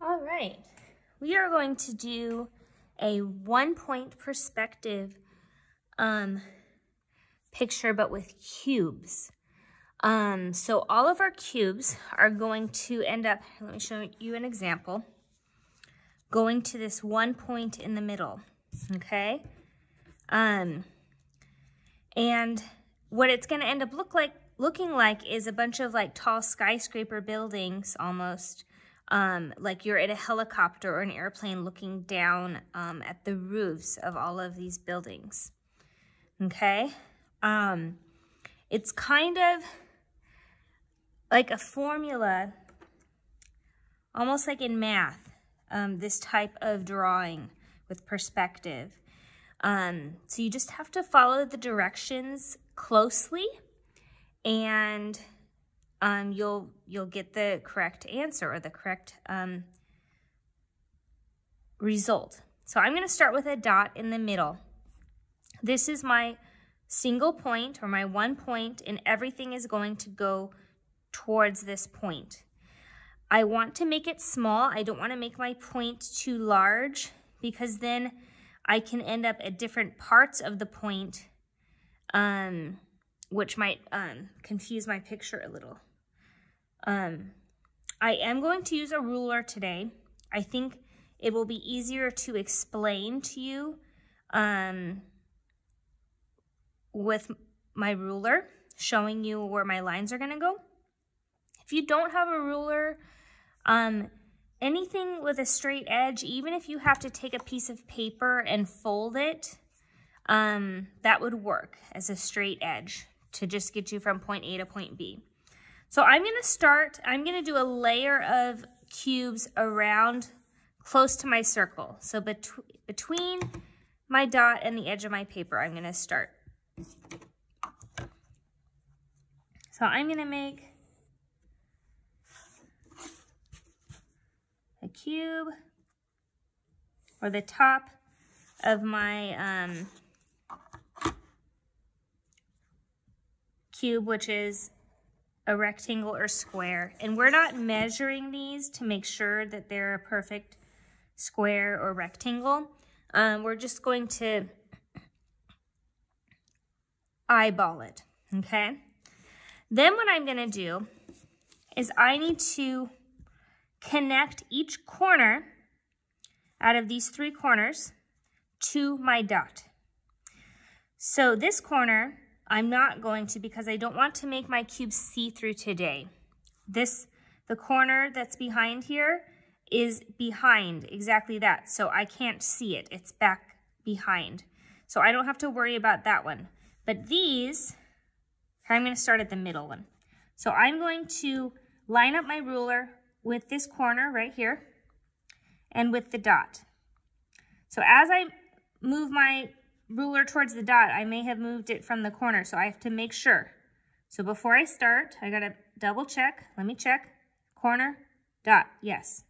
All right, we are going to do a 1-point perspective picture, but with cubes. So all of our cubes are going to end up, let me show you an example, going to this 1 point in the middle, okay? And what it's gonna end up looking like is a bunch of like tall skyscraper buildings almost, like you're in a helicopter or an airplane looking down at the roofs of all of these buildings, okay? It's kind of like a formula, almost like in math, this type of drawing with perspective. So you just have to follow the directions closely, and you'll get the correct answer or the correct result. So I'm going to start with a dot in the middle. This is my single point or my 1 point, and everything is going to go towards this point. I want to make it small. I don't want to make my point too large, because then I can end up at different parts of the point, which might confuse my picture a little. I am going to use a ruler today. I think it will be easier to explain to you with my ruler, showing you where my lines are going to go. If you don't have a ruler, anything with a straight edge, even if you have to take a piece of paper and fold it, that would work as a straight edge to just get you from point A to point B. So I'm going to do a layer of cubes around close to my circle. So between my dot and the edge of my paper, I'm going to start. So I'm going to make a cube, or the top of my cube, which is a rectangle or square. And we're not measuring these to make sure that they're a perfect square or rectangle. We're just going to eyeball it, okay? Then what I'm gonna do is I need to connect each corner out of these 3 corners to my dot. So this corner, I'm not going to, because I don't want to make my cube see-through today. The corner that's behind here is behind exactly that, so I can't see it. It's back behind. So I don't have to worry about that one. But these, I'm going to start at the middle one. So I'm going to line up my ruler with this corner right here and with the dot. So as I move my ruler towards the dot, I may have moved it from the corner, so I have to make sure. So before I start, I gotta double check. Let me check. Corner, dot, yes.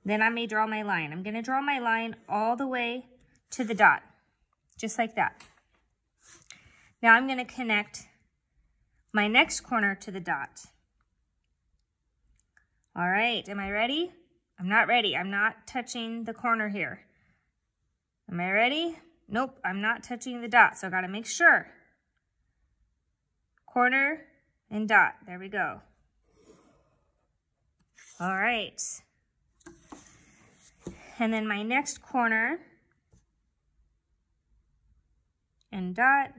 Then I may draw my line. I'm gonna draw my line all the way to the dot, just like that. Now I'm gonna connect my next corner to the dot. All right, am I ready? I'm not ready. I'm not touching the corner here. Am I ready? Nope, I'm not touching the dot, so I gotta make sure. Corner and dot, there we go. All right. And then my next corner and dot.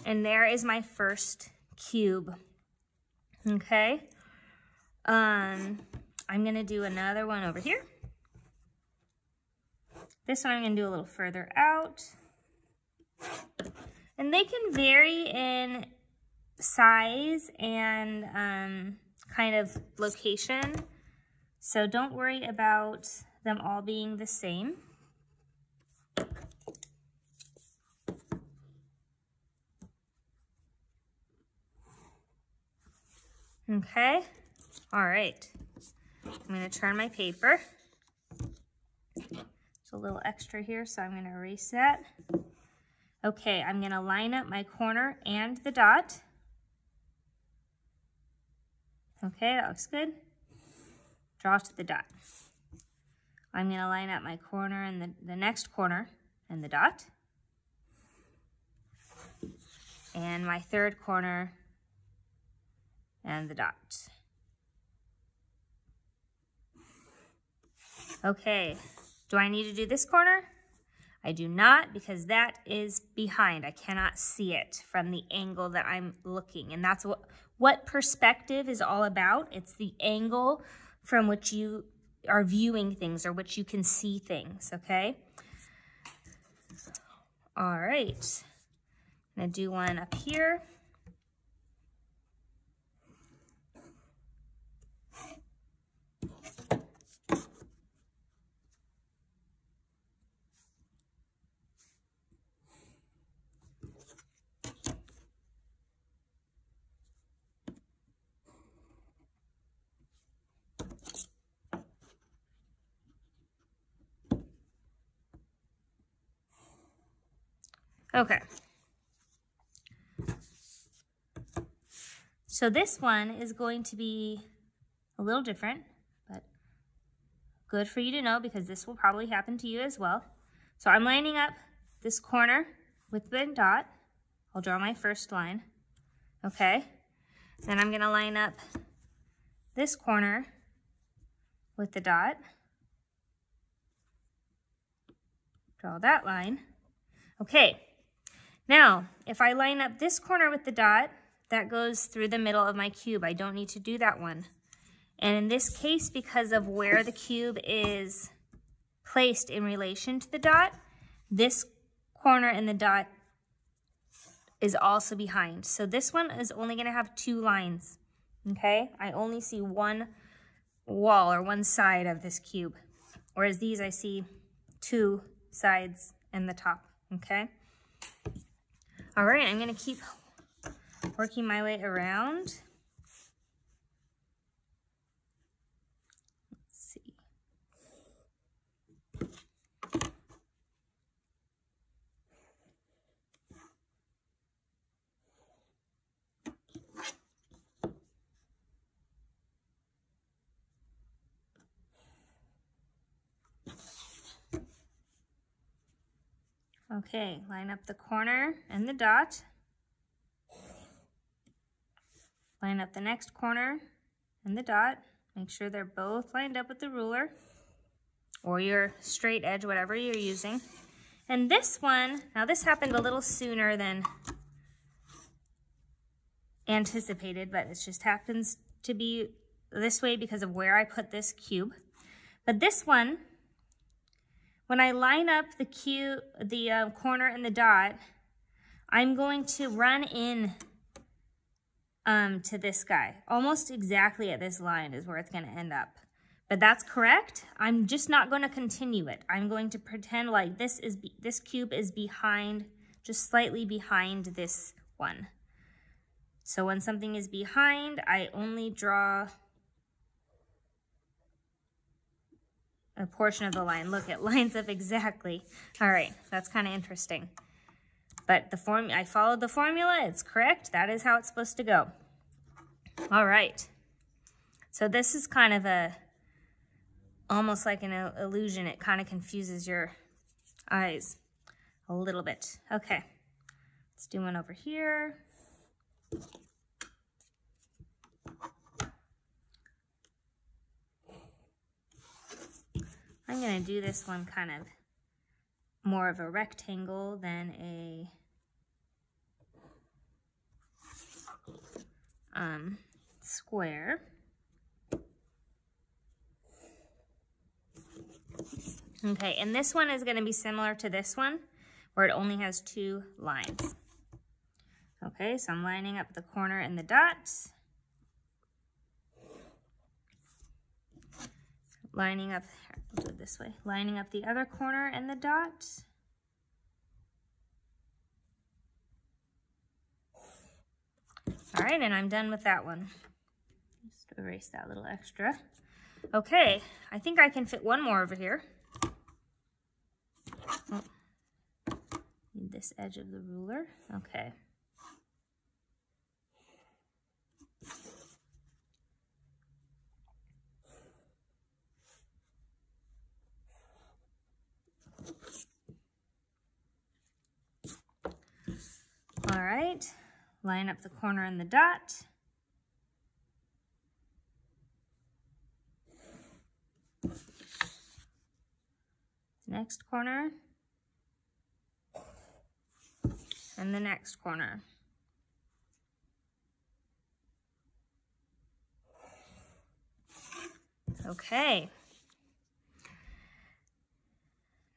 And there is my first cube, okay? I'm gonna do another one over here. This one I'm going to do a little further out. And they can vary in size and kind of location. So don't worry about them all being the same. Okay, all right. I'm going to turn my paper. There's a little extra here, so I'm going to erase that. Okay, I'm going to line up my corner and the dot. Okay, that looks good. Draw to the dot. I'm going to line up my corner and the next corner and the dot. And my third corner and the dot. Okay, do I need to do this corner? I do not, because that is behind. I cannot see it from the angle that I'm looking. And that's what perspective is all about. It's the angle from which you are viewing things or which you can see things, okay? All right, I'm gonna do one up here. Okay. So this one is going to be a little different, but good for you to know because this will probably happen to you as well. So I'm lining up this corner with the dot. I'll draw my first line, okay? Then I'm gonna line up this corner with the dot. Draw that line. Okay, now if I line up this corner with the dot, that goes through the middle of my cube. I don't need to do that one. And in this case, because of where the cube is placed in relation to the dot, this corner and the dot is also behind. So this one is only gonna have 2 lines, okay? I only see one wall or one side of this cube, whereas these I see 2 sides and the top, okay? All right, I'm gonna keep working my way around. Let's see. Okay, line up the corner and the dot. Line up the next corner and the dot. Make sure they're both lined up with the ruler or your straight edge, whatever you're using. And this one, now this happened a little sooner than anticipated, but it just happens to be this way because of where I put this cube. But this one, when I line up the cube, the corner and the dot, I'm going to run in to this guy. Almost exactly at this line is where it's going to end up. But that's correct. I'm just not going to continue it. I'm going to pretend like this cube is behind, just slightly behind this one. So when something is behind, I only draw a portion of the line. Look, it lines up exactly. All right, that's kind of interesting. But I followed the formula, it's correct. That is how it's supposed to go. All right. So this is kind of almost like an illusion. It kind of confuses your eyes a little bit. Okay, let's do one over here. I'm gonna do this one kind of more of a rectangle than a square. Okay, and this one is going to be similar to this one, where it only has 2 lines. Okay, so I'm lining up the corner and the dots. Lining up, I'll do it this way, lining up the other corner and the dot. All right, and I'm done with that one. Just erase that little extra. Okay, I think I can fit one more over here. Oh, need this edge of the ruler. Okay. right, line up the corner and the dot. Next corner. And the next corner. Okay.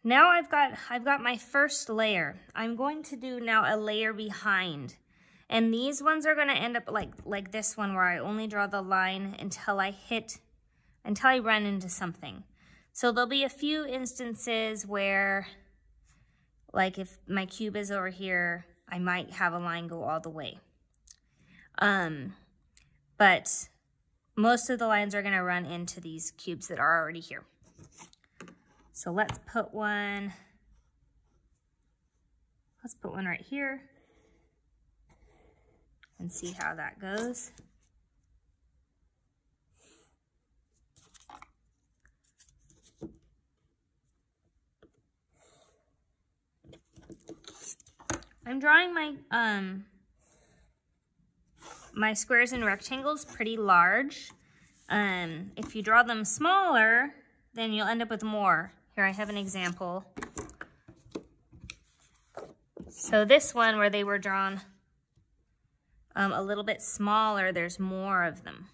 Now I've got my first layer. I'm going to do now a layer behind. And these ones are going to end up like this one where I only draw the line until I run into something. So there'll be a few instances where, like if my cube is over here, I might have a line go all the way. But most of the lines are going to run into these cubes that are already here. So let's put one right here and see how that goes. I'm drawing my my squares and rectangles pretty large. If you draw them smaller, then you'll end up with more. Here I have an example. So this one where they were drawn a little bit smaller, there's more of them,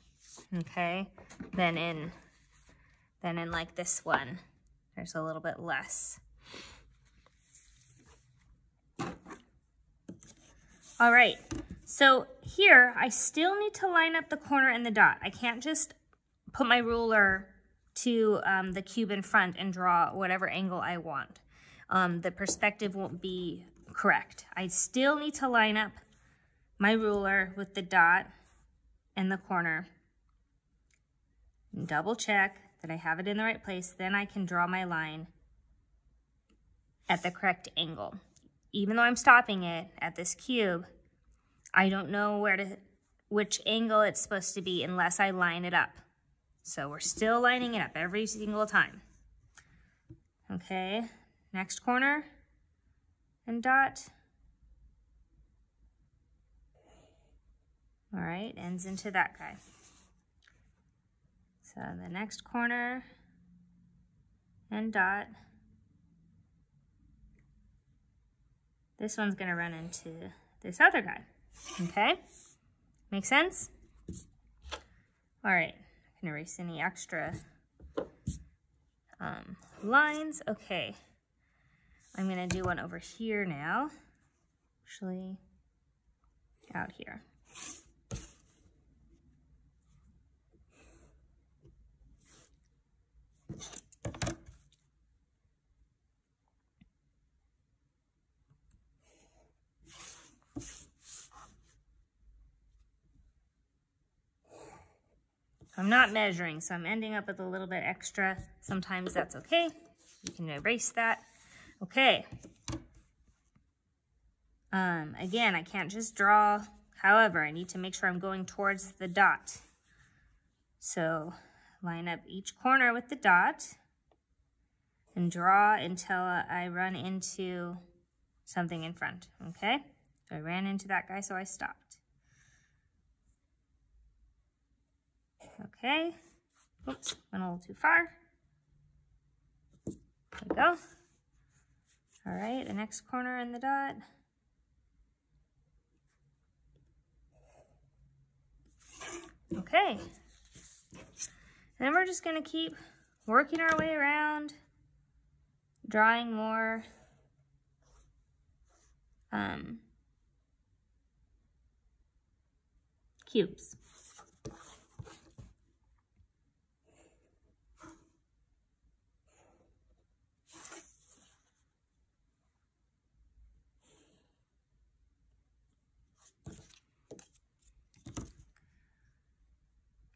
okay, than in like this one. There's a little bit less. All right, so here I still need to line up the corner and the dot. I can't just put my ruler to the cube in front and draw whatever angle I want. The perspective won't be correct. I still need to line up my ruler with the dot and the corner. And double check that I have it in the right place. Then I can draw my line at the correct angle. Even though I'm stopping it at this cube, I don't know which angle it's supposed to be unless I line it up. So we're still lining it up every single time. Okay, next corner and dot. All right, ends into that guy. So the next corner and dot. This one's gonna run into this other guy, okay? Make sense? All right, I can erase any extra lines. Okay, I'm gonna do one over here now. Actually, out here. I'm not measuring, so I'm ending up with a little bit extra. Sometimes that's okay. You can erase that. Okay. Again, I can't just draw. However, I need to make sure I'm going towards the dot. So line up each corner with the dot and draw until I run into something in front, okay? So I ran into that guy, so I stopped. Okay, oops, went a little too far. There we go. All right, the next corner and the dot. Okay, then we're just gonna keep working our way around, drawing more cubes.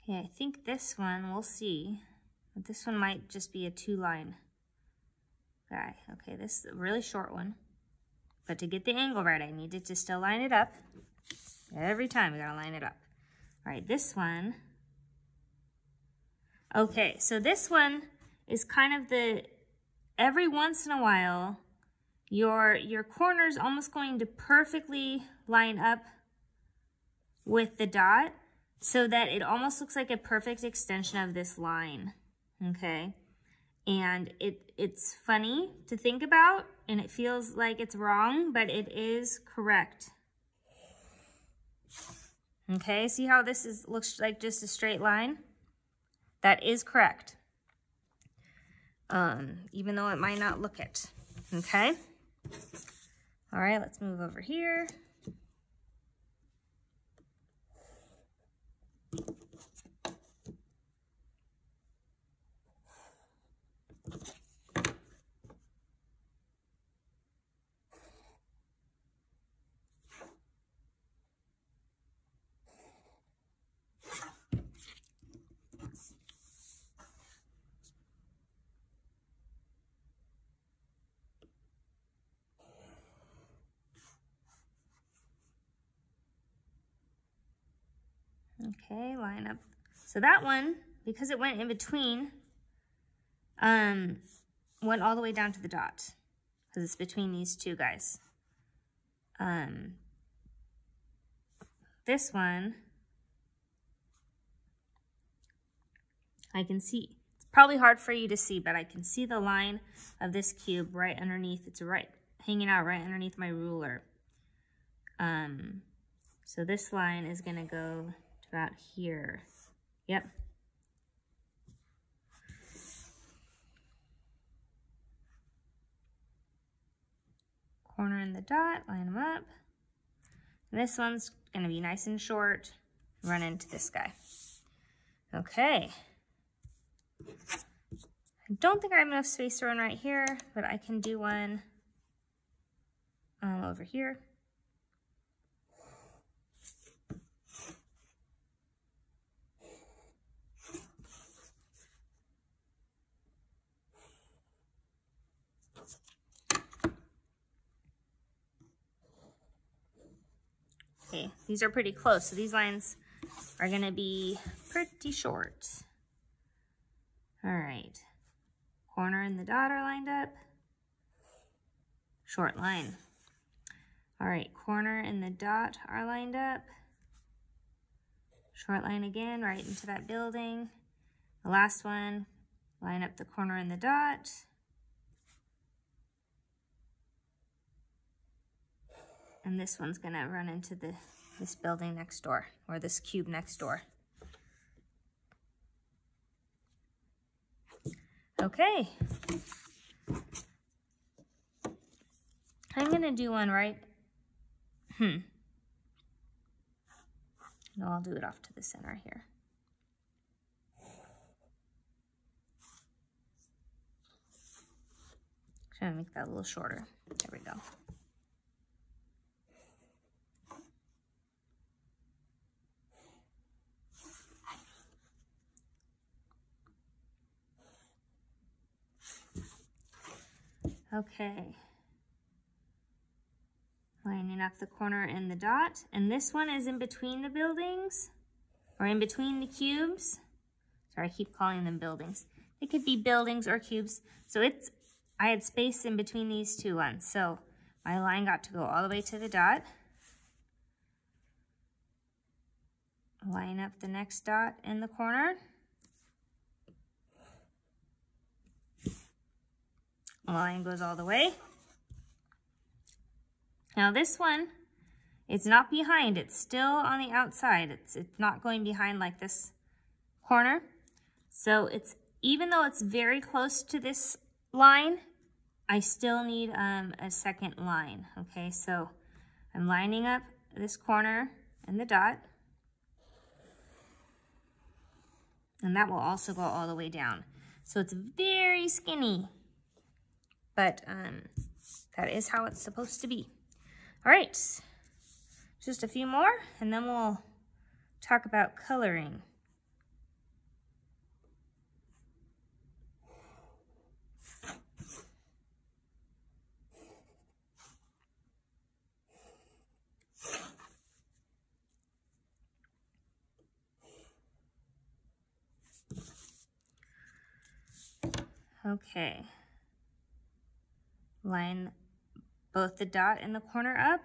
Okay, I think this one, we'll see, but this one might just be a two-line guy. Okay, this is a really short one, but to get the angle right, I needed to still line it up. Every time we gotta line it up. All right, this one. Okay, so this one is kind of every once in a while, your corner's almost going to perfectly line up with the dot so that it almost looks like a perfect extension of this line, okay? And it's funny to think about, and it feels like it's wrong, but it is correct. Okay, see how this looks like just a straight line? That is correct. Even though it might not look it, okay? All right, let's move over here. Okay, line up. So that one, because it went in between, went all the way down to the dot because it's between these two guys. This one, I can see. It's probably hard for you to see, but I can see the line of this cube right underneath. It's hanging out right underneath my ruler. So this line is gonna go to about here. Yep. Corner and the dot, line them up. And this one's gonna be nice and short, run into this guy. Okay. I don't think I have enough space to run right here, but I can do one over here. Okay, these are pretty close, so these lines are gonna be pretty short. All right, corner and the dot are lined up. Short line. All right, corner and the dot are lined up. Short line again, right into that building. The last one, line up the corner and the dot. And this one's gonna run into this building next door, or this cube next door. Okay. I'm gonna do one right. No, I'll do it off to the center here. Trying to make that a little shorter. There we go. Okay. Lining up the corner and the dot. And this one is in between the buildings, or in between the cubes. Sorry, I keep calling them buildings. It could be buildings or cubes. So I had space in between these two ones. So my line got to go all the way to the dot. Line up the next dot in the corner. Line goes all the way. Now this one, it's not behind, it's still on the outside. It's not going behind like this corner. So even though it's very close to this line, I still need a second line, okay? So I'm lining up this corner and the dot. And that will also go all the way down. So it's very skinny, but that is how it's supposed to be. All right, just a few more, and then we'll talk about coloring. Okay, line both the dot and the corner up.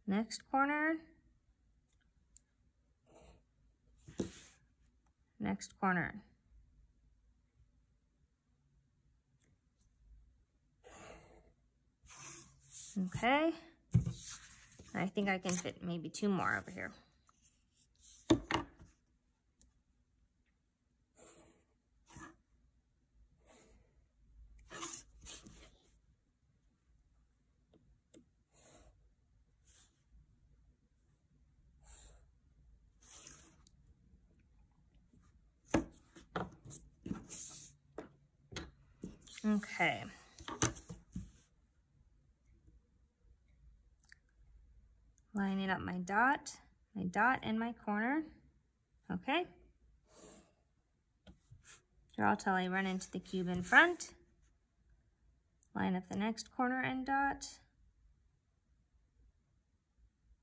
next corner, next corner. Okay, I think I can fit maybe 2 more over here. Okay. Lining up my dot and my corner. Okay. Draw till I run into the cube in front. Line up the next corner and dot.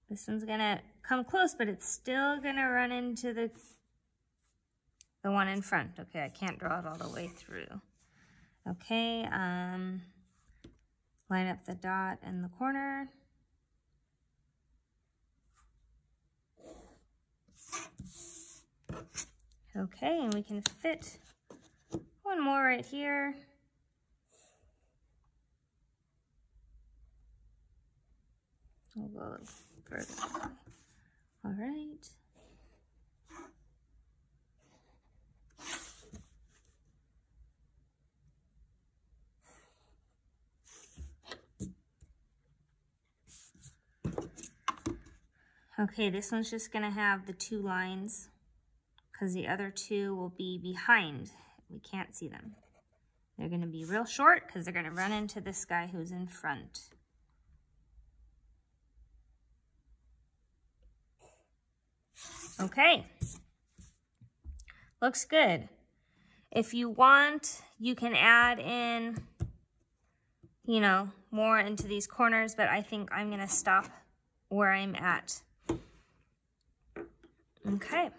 This one's gonna come close, but it's still gonna run into the one in front. Okay, I can't draw it all the way through. Okay, line up the dot and the corner. Okay, and we can fit 1 more right here. We'll go a little further. All right. Okay, this one's just gonna have the 2 lines because the other 2 will be behind. We can't see them. They're gonna be real short because they're gonna run into this guy who's in front. Okay, looks good. If you want, you can add in, you know, more into these corners, but I think I'm gonna stop where I'm at. Okay.